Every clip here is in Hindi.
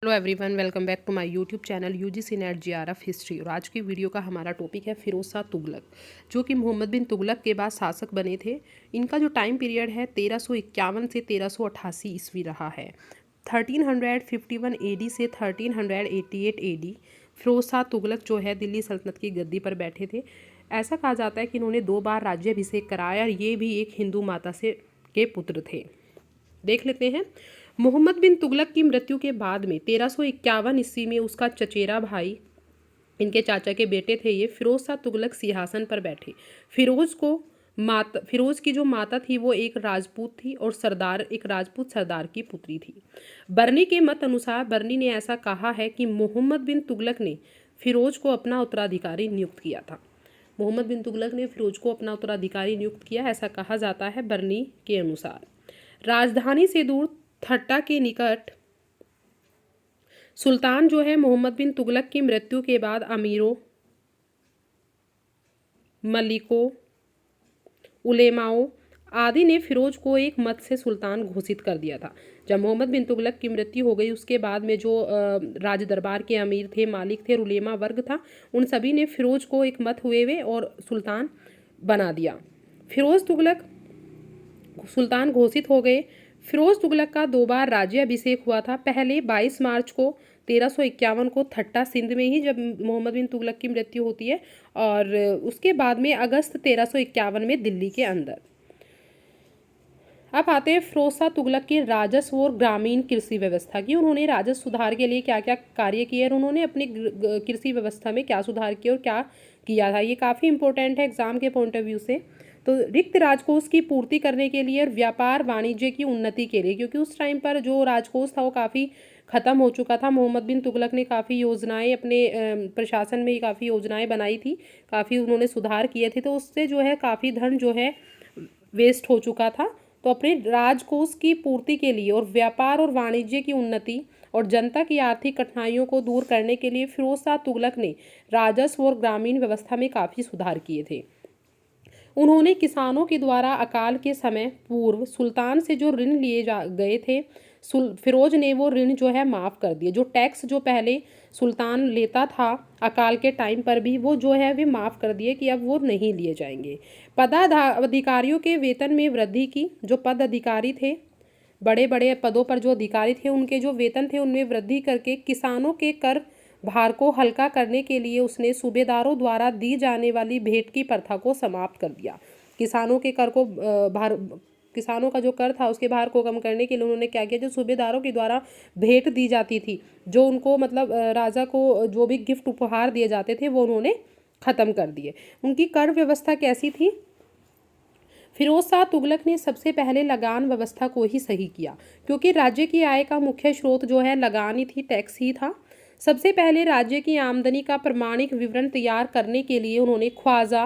Hello everyone, welcome back to my YouTube channel UGC NET JRF history. और आज की वीडियो का हमारा टॉपिक है फिरोज शाह तुगलक, जो कि मोहम्मद बिन तुगलक के बाद शासक बने थे। इनका जो टाइम पीरियड है 1351 से 1388 ईस्वी रहा है। 1351 एडी से 1388 एडी फिरोज शाह तुगलक जो है दिल्ली सल्तनत की गद्दी पर बैठे थे। ऐसा कहा जाता है कि इन्होंने 2 बार राज्याभिषेक कराया और ये भी एक हिंदू माता से के पुत्र थे। देख लेते हैं। मोहम्मद बिन तुगलक की मृत्यु के बाद में 1351 ईस्वी में उसका चचेरा भाई, इनके चाचा के बेटे थे ये, फिरोज शाह तुगलक सिंहासन पर बैठे। फिरोज की जो माता थी वो एक राजपूत थी और एक राजपूत सरदार की पुत्री थी। बर्नी के मत अनुसार बर्नी ने ऐसा कहा है कि मोहम्मद बिन तुगलक ने फिरोज को अपना उत्तराधिकारी नियुक्त किया था। मोहम्मद बिन तुगलक ने फिरोज को अपना उत्तराधिकारी नियुक्त किया, ऐसा कहा जाता है बर्नी के अनुसार। राजधानी से दूर थट्टा के निकट सुल्तान जो है मोहम्मद बिन तुगलक की मृत्यु के बाद अमीरों, मलिकों, उलेमाओं आदि ने फिरोज को एक मत से सुल्तान घोषित कर दिया था। जब मोहम्मद बिन तुगलक की मृत्यु हो गई उसके बाद में जो राज दरबार के अमीर थे, मालिक थे, उलेमा वर्ग था, उन सभी ने फिरोज को एक मत हुए और सुल्तान बना दिया। फिरोज तुगलक सुल्तान घोषित हो गए। फिरोज तुगलक का 2 बार राज्याभिषेक हुआ था। पहले 22 मार्च को 1351 को थट्टा सिंध में ही, जब मोहम्मद बिन तुगलक की मृत्यु होती है, और उसके बाद में अगस्त 1351 में दिल्ली के अंदर। अब आते हैं फिरोज शाह तुगलक के राजस्व और ग्रामीण कृषि व्यवस्था की। उन्होंने राजस्व सुधार के लिए क्या क्या कार्य किए और उन्होंने अपनी कृषि व्यवस्था में क्या सुधार किया और क्या किया था, ये काफ़ी इंपॉर्टेंट है एग्जाम के पॉइंट ऑफ व्यू से। तो रिक्त राजकोष की पूर्ति करने के लिए और व्यापार वाणिज्य की उन्नति के लिए, क्योंकि उस टाइम पर जो राजकोष था वो काफ़ी ख़त्म हो चुका था। मोहम्मद बिन तुगलक ने काफ़ी योजनाएं अपने प्रशासन में काफ़ी योजनाएं बनाई थी, काफ़ी उन्होंने सुधार किए थे, तो उससे जो है काफ़ी धन जो है वेस्ट हो चुका था। तो अपने राजकोष की पूर्ति के लिए और व्यापार और वाणिज्य की उन्नति और जनता की आर्थिक कठिनाइयों को दूर करने के लिए फिरोज शाह तुगलक ने राजस्व और ग्रामीण व्यवस्था में काफ़ी सुधार किए थे। उन्होंने किसानों के द्वारा अकाल के समय पूर्व सुल्तान से जो ऋण लिए जा गए थे, फिरोज ने वो ऋण जो है माफ़ कर दिए। जो टैक्स जो पहले सुल्तान लेता था अकाल के टाइम पर भी, वो जो है वे माफ़ कर दिए कि अब वो नहीं लिए जाएंगे। पदाधिकारियों के वेतन में वृद्धि की। जो पद अधिकारी थे, बड़े बड़े पदों पर जो अधिकारी थे, उनके जो वेतन थे उनमें वृद्धि करके किसानों के कर भार को हल्का करने के लिए उसने सूबेदारों द्वारा दी जाने वाली भेंट की प्रथा को समाप्त कर दिया। किसानों के कर को किसानों का जो कर था उसके भार को कम करने के लिए उन्होंने क्या किया, जो सूबेदारों के द्वारा भेंट दी जाती थी, जो उनको मतलब राजा को जो भी गिफ्ट उपहार दिए जाते थे, वो उन्होंने ख़त्म कर दिए। उनकी कर व्यवस्था कैसी थी? फिरोज शाह तुगलक ने सबसे पहले लगान व्यवस्था को ही सही किया, क्योंकि राज्य की आय का मुख्य स्रोत जो है लगान ही थी, टैक्स ही था। सबसे पहले राज्य की आमदनी का प्रमाणिक विवरण तैयार करने के लिए उन्होंने ख्वाजा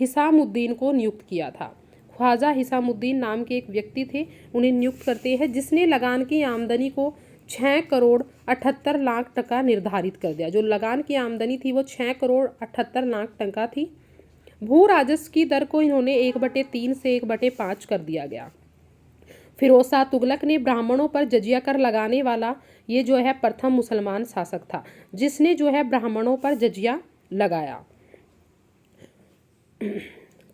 हिसामुद्दीन को नियुक्त किया था। ख्वाजा हिसामुद्दीन नाम के एक व्यक्ति थे, उन्हें नियुक्त करते हैं, जिसने लगान की आमदनी को 6 करोड़ 78 लाख टका निर्धारित कर दिया। जो लगान की आमदनी थी वो 6 करोड़ 78 लाख टका थी। भू राजस्व की दर को इन्होंने 1/3 से 1/5 कर दिया गया। फिरोज शाह तुगलक ने ब्राह्मणों पर जजिया कर लगाने वाला ये जो है प्रथम मुसलमान शासक था, जिसने जो है ब्राह्मणों पर जजिया लगाया।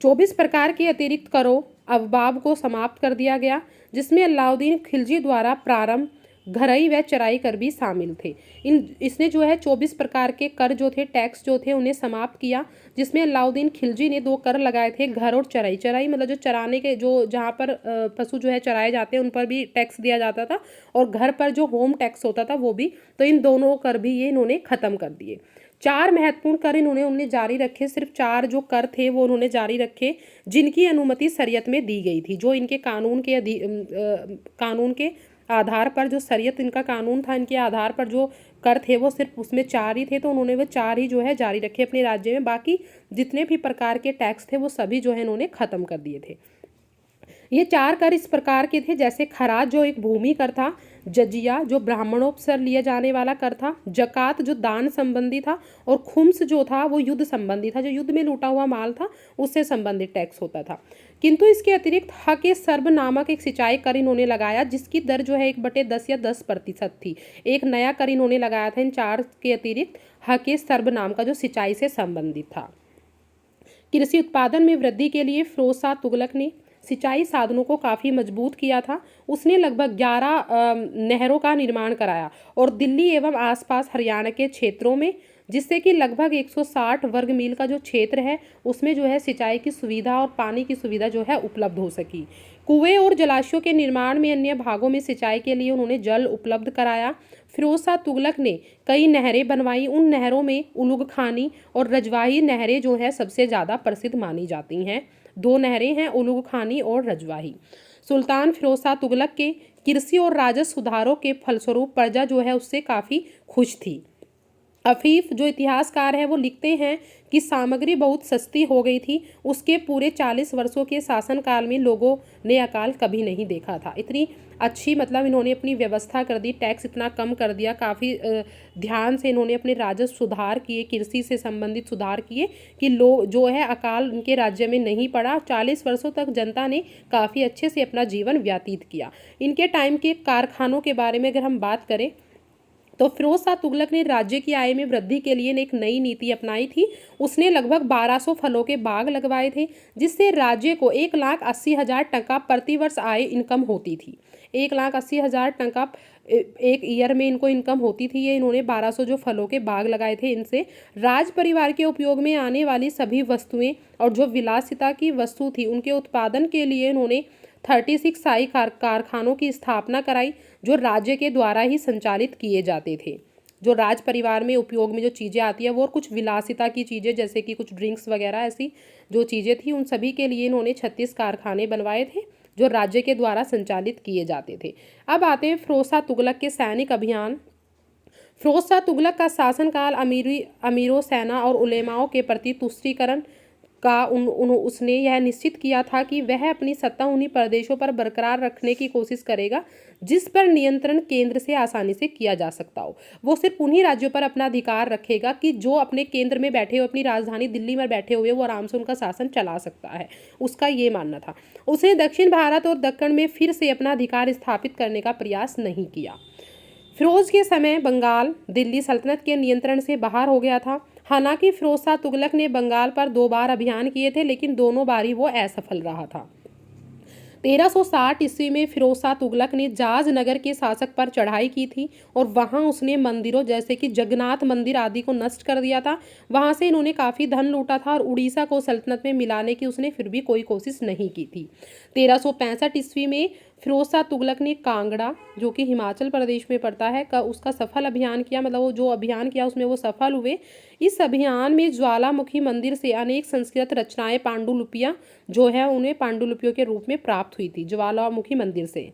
24 प्रकार के अतिरिक्त करों अवबाब को समाप्त कर दिया गया, जिसमें अलाउद्दीन खिलजी द्वारा प्रारंभ घरई व चराई कर भी शामिल थे। इसने जो है 24 प्रकार के कर जो थे, टैक्स जो थे, उन्हें समाप्त किया, जिसमें अलाउद्दीन खिलजी ने 2 कर लगाए थे, घर और चराई। चराई मतलब जो चराने के जो जहाँ पर पशु जो है चराए जाते हैं उन पर भी टैक्स दिया जाता था, और घर पर जो होम टैक्स होता था वो भी। तो इन दोनों कर भी ये इन्होंने ख़त्म कर दिए। 4 महत्वपूर्ण कर इन्होंने जारी रखे। सिर्फ 4 जो कर थे वो उन्होंने जारी रखे जिनकी अनुमति शरीयत में दी गई थी। जो इनके कानून के आधार पर, जो शरीयत इनका कानून था, इनके आधार पर जो कर थे वो सिर्फ उसमें 4 ही थे, तो उन्होंने वो 4 ही जो है जारी रखे अपने राज्य में। बाकी जितने भी प्रकार के टैक्स थे वो सभी जो है इन्होंने ख़त्म कर दिए थे। ये 4 कर इस प्रकार के थे, जैसे खराज जो एक भूमि कर था, जजिया जो ब्राह्मणों से लिया जाने वाला कर था, जकात जो दान संबंधी था, और खुम्स जो था वो युद्ध संबंधी था, जो युद्ध में लूटा हुआ माल था उससे संबंधित टैक्स होता था। किंतु इसके अतिरिक्त ह-सर्ब नामक एक सिंचाई कर इन्होंने लगाया, जिसकी दर जो है 1/10 या 10% थी। एक नया कर इन्होंने लगाया था इन 4 के अतिरिक्त, ह-सर्ब नाम का, जो सिंचाई से संबंधित था। कृषि उत्पादन में वृद्धि के लिए फिरोज शाह तुगलक ने सिंचाई साधनों को काफ़ी मजबूत किया था। उसने लगभग 11 नहरों का निर्माण कराया और दिल्ली एवं आसपास हरियाणा के क्षेत्रों में, जिससे कि लगभग 160 वर्ग मील का जो क्षेत्र है उसमें जो है सिंचाई की सुविधा और पानी की सुविधा जो है उपलब्ध हो सकी। कुएं और जलाशयों के निर्माण में अन्य भागों में सिंचाई के लिए उन्होंने जल उपलब्ध कराया। फिरोज शाह तुगलक ने कई नहरें बनवाई। उन नहरों में उलुग खानी और रजवाही नहरें जो है सबसे ज़्यादा प्रसिद्ध मानी जाती हैं। 2 नहरें हैं, उलुग खानी और रजवाही। सुल्तान फिरोज शाह तुगलक के कृषि और राजस्व सुधारों के फलस्वरूप प्रजा जो है उससे काफ़ी खुश थी। अफीफ जो इतिहासकार है वो लिखते हैं कि सामग्री बहुत सस्ती हो गई थी। उसके पूरे 40 वर्षों के शासनकाल में लोगों ने अकाल कभी नहीं देखा था। इतनी अच्छी, मतलब इन्होंने अपनी व्यवस्था कर दी, टैक्स इतना कम कर दिया, काफ़ी ध्यान से इन्होंने अपने राजस्व सुधार किए, कृषि से संबंधित सुधार किए कि लोग जो है अकाल उनके राज्य में नहीं पड़ा। 40 वर्षों तक जनता ने काफ़ी अच्छे से अपना जीवन व्यतीत किया। इनके टाइम के कारखानों के बारे में अगर हम बात करें तो फिरोज शाह तुगलक ने राज्य की आय में वृद्धि के लिए एक नई नीति अपनाई थी। उसने लगभग 1200 फलों के बाग लगवाए थे, जिससे राज्य को 1,80,000 टका प्रति वर्ष आय इनकम होती थी। 1,80,000 टका एक ईयर में इनको इनकम होती थी। ये इन्होंने 1200 जो फलों के बाग लगाए थे, इनसे राज परिवार के उपयोग में आने वाली सभी वस्तुएं और जो विलासिता की वस्तु थी उनके उत्पादन के लिए इन्होंने 36 शाही कारखानों की स्थापना कराई, जो राज्य के द्वारा ही संचालित किए जाते थे। जो राज परिवार में उपयोग में जो चीज़ें आती है वो, और कुछ विलासिता की चीज़ें जैसे कि कुछ ड्रिंक्स वगैरह ऐसी जो चीज़ें थी, उन सभी के लिए इन्होंने 36 कारखाने बनवाए थे जो राज्य के द्वारा संचालित किए जाते थे। अब आते हैं फिरोज शाह तुगलक के सैनिक अभियान। फिरोज शाह तुगलक का शासनकाल अमीरों, सेना और उलेमाओं के प्रति तुष्टीकरण का उसने यह निश्चित किया था कि वह अपनी सत्ता उन्हीं प्रदेशों पर बरकरार रखने की कोशिश करेगा जिस पर नियंत्रण केंद्र से आसानी से किया जा सकता हो। वो सिर्फ उन्हीं राज्यों पर अपना अधिकार रखेगा कि जो अपने केंद्र में बैठे हुए, अपनी राजधानी दिल्ली में बैठे हुए, वो आराम से उनका शासन चला सकता है। उसका ये मानना था। उसने दक्षिण भारत और दक्कन में फिर से अपना अधिकार स्थापित करने का प्रयास नहीं किया। फिरोज के समय बंगाल दिल्ली सल्तनत के नियंत्रण से बाहर हो गया था। हालांकि फिरोज शाह तुगलक ने बंगाल पर 2 बार अभियान किए थे, लेकिन दोनों बारी वो असफल रहा था। 1360 ईस्वी में फिरोज शाह तुगलक ने जाज नगर के शासक पर चढ़ाई की थी और वहां उसने मंदिरों जैसे कि जगन्नाथ मंदिर आदि को नष्ट कर दिया था। वहां से इन्होंने काफ़ी धन लूटा था और उड़ीसा को सल्तनत में मिलाने की उसने फिर भी कोई कोशिश नहीं की थी। 1365 ईस्वी में फिरोज शाह तुगलक ने कांगड़ा, जो कि हिमाचल प्रदेश में पड़ता है, का उसका सफल अभियान किया। मतलब वो जो अभियान किया उसमें वो सफल हुए। इस अभियान में ज्वालामुखी मंदिर से अनेक संस्कृत रचनाएं, पांडुलिपियां जो है उन्हें पांडुलिपियों के रूप में प्राप्त हुई थी ज्वालामुखी मंदिर से।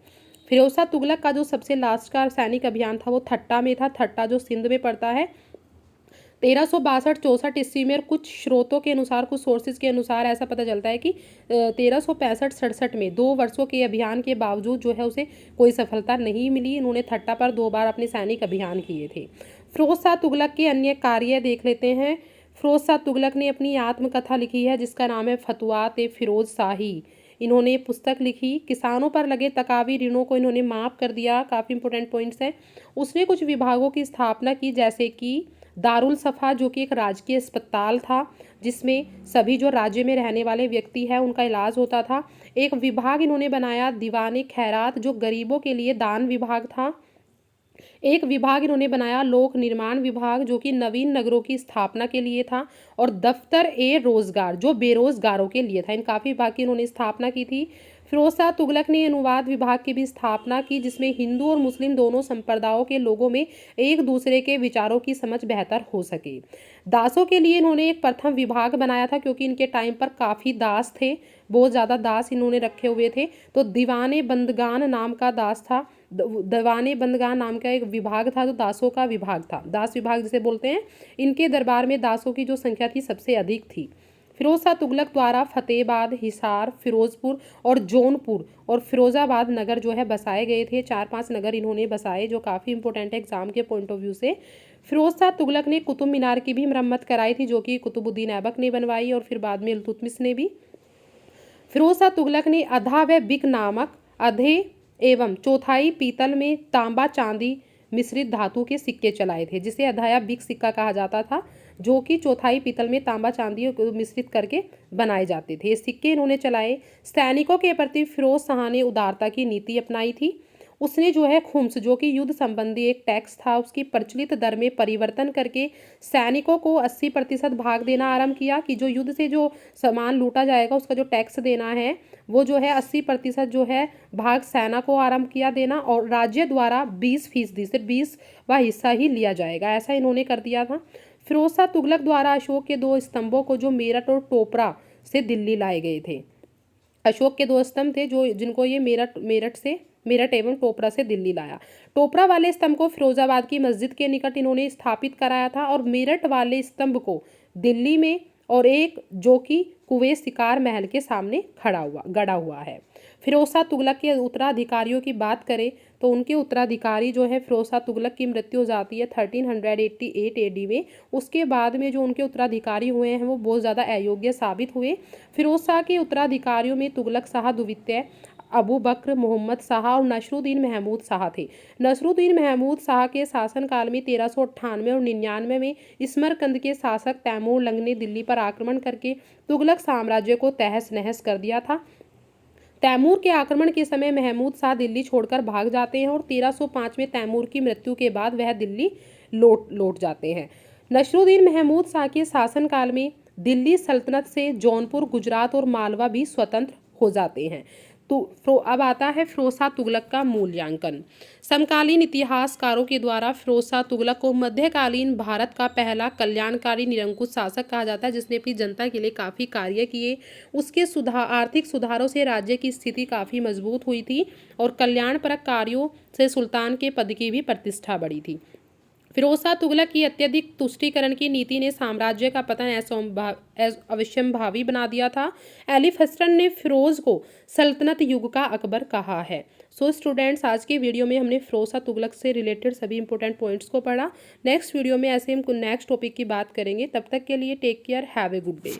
फिरोज शाह तुगलक का जो सबसे लास्ट का सैनिक अभियान था वो ठट्टा में था। ठट्टा जो सिंध में पड़ता है। 1362-64 ईस्वी में, कुछ स्रोतों के अनुसार, कुछ सोर्सेज के अनुसार ऐसा पता चलता है कि 1365-67 में 2 वर्षों के अभियान के बावजूद जो है उसे कोई सफलता नहीं मिली। इन्होंने ठट्टा पर 2 बार अपने सैनिक अभियान किए थे। फिरोज शाह तुगलक के अन्य कार्य देख लेते हैं। फिरोज शाह तुगलक ने अपनी आत्मकथा लिखी है जिसका नाम है फतुआत ए फिरोज शाही। इन्होंने पुस्तक लिखी। किसानों पर लगे तकावी ऋणों को इन्होंने माफ़ कर दिया। काफ़ी इंपॉर्टेंट पॉइंट्स हैं। उसने कुछ विभागों की स्थापना की, जैसे कि दारुल सफ़ा, जो कि एक राजकीय अस्पताल था जिसमें सभी जो राज्य में रहने वाले व्यक्ति हैं उनका इलाज होता था। एक विभाग इन्होंने बनाया दीवाने खैरात, जो गरीबों के लिए दान विभाग था। एक विभाग इन्होंने बनाया लोक निर्माण विभाग, जो कि नवीन नगरों की स्थापना के लिए था। और दफ्तर ए रोजगार, जो बेरोजगारों के लिए था। इन काफ़ी विभाग की इन्होंने स्थापना की थी। फिरोज शाह तुगलक ने अनुवाद विभाग की भी स्थापना की, जिसमें हिंदू और मुस्लिम दोनों संप्रदायों के लोगों में एक दूसरे के विचारों की समझ बेहतर हो सके। दासों के लिए इन्होंने एक प्रथम विभाग बनाया था, क्योंकि इनके टाइम पर काफ़ी दास थे, बहुत ज़्यादा दास इन्होंने रखे हुए थे। तो दीवाने बंदगान नाम का दास था। दीवाने बंदगान नाम का एक विभाग था जो दासों का विभाग था, दास विभाग जिसे बोलते हैं। इनके दरबार में दासों की जो संख्या थी सबसे अधिक थी। फिरोज शाह तुगलक द्वारा फतेहाबाद, हिसार, फिरोजपुर और जौनपुर और फिरोजाबाद नगर जो है बसाए गए थे। 4-5 नगर इन्होंने बसाए, जो काफ़ी इंपॉर्टेंट है एग्जाम के पॉइंट ऑफ व्यू से। फिरोज शाह तुगलक ने कुतुब मीनार की भी मरम्मत कराई थी, जो कि कुतुबुद्दीन ऐबक ने बनवाई और फिर बाद में इल्तुतमिश ने भी। फिरोज शाह तुगलक ने अधा व बिक नामक आधे एवं चौथाई पीतल में तांबा चांदी मिश्रित धातु के सिक्के चलाए थे, जिसे अधा या बिक सिक्का कहा जाता था, जो कि चौथाई पीतल में तांबा चांदी को मिश्रित करके बनाए जाते थे। ये सिक्के इन्होंने चलाए। सैनिकों के प्रति फिरोज शाह ने उदारता की नीति अपनाई थी। उसने जो है खुम्स, जो कि युद्ध संबंधी एक टैक्स था, उसकी प्रचलित दर में परिवर्तन करके सैनिकों को 80% भाग देना आरंभ किया, कि जो युद्ध से जो सामान लूटा जाएगा उसका जो टैक्स देना है वो जो है 80% जो है भाग सेना को आरंभ किया देना, और राज्य द्वारा 20%, सिर्फ 20वां हिस्सा ही लिया जाएगा, ऐसा इन्होंने कर दिया था। फिरोज शाह तुगलक द्वारा अशोक के 2 स्तंभों को जो मेरठ और टोपरा से दिल्ली लाए गए थे। अशोक के 2 स्तंभ थे जो जिनको ये मेरठ एवं टोपरा से दिल्ली लाया। टोपरा वाले स्तंभ को फिरोजाबाद की मस्जिद के निकट इन्होंने स्थापित कराया था, और मेरठ वाले स्तंभ को दिल्ली में, और एक जो कि कुएं शिकार महल के सामने गड़ा हुआ है। फिरोज शाह तुगलक के उत्तराधिकारियों की बात करें तो उनके उत्तराधिकारी जो है, फिरोज शाह तुगलक की मृत्यु हो जाती है 1388 AD में। उसके बाद में जो उनके उत्तराधिकारी हुए हैं वो बहुत ज़्यादा अयोग्य साबित हुए। फिरोज शाह के उत्तराधिकारियों में तुगलक शाह द्वितीय, अबू बकर, मोहम्मद शाह और नसरुद्दीन महमूद शाह थे। नसरुद्दीन महमूद शाह के शासनकाल में 1398 और 99 में समरकंद के शासक तैमूर लंग ने दिल्ली पर आक्रमण करके तुगलक साम्राज्य को तहस नहस कर दिया था। तैमूर के आक्रमण के समय महमूद शाह दिल्ली छोड़कर भाग जाते हैं, और 1305 में तैमूर की मृत्यु के बाद वह दिल्ली लौट जाते हैं। नसरुद्दीन महमूद शाह के शासनकाल में दिल्ली सल्तनत से जौनपुर, गुजरात और मालवा भी स्वतंत्र हो जाते हैं। तो अब आता है फिरोज शाह तुगलक का मूल्यांकन। समकालीन इतिहासकारों के द्वारा फिरोज शाह तुगलक को मध्यकालीन भारत का पहला कल्याणकारी निरंकुश शासक कहा जाता है, जिसने अपनी जनता के लिए काफ़ी कार्य किए। उसके आर्थिक सुधारों से राज्य की स्थिति काफ़ी मजबूत हुई थी, और कल्याणपरक कार्यों से सुल्तान के पद की भी प्रतिष्ठा बढ़ी थी। फिरोज शाह तुगलक की अत्यधिक तुष्टीकरण की नीति ने साम्राज्य का पतन अवश्यंभावी बना दिया था। एलिफ हस्टन ने फिरोज को सल्तनत युग का अकबर कहा है। सो स्टूडेंट्स, आज के वीडियो में हमने फिरोज शाह तुगलक से रिलेटेड सभी इंपॉर्टेंट पॉइंट्स को पढ़ा। नेक्स्ट वीडियो में ऐसे हम नेक्स्ट टॉपिक की बात करेंगे। तब तक के लिए take care, have a good day.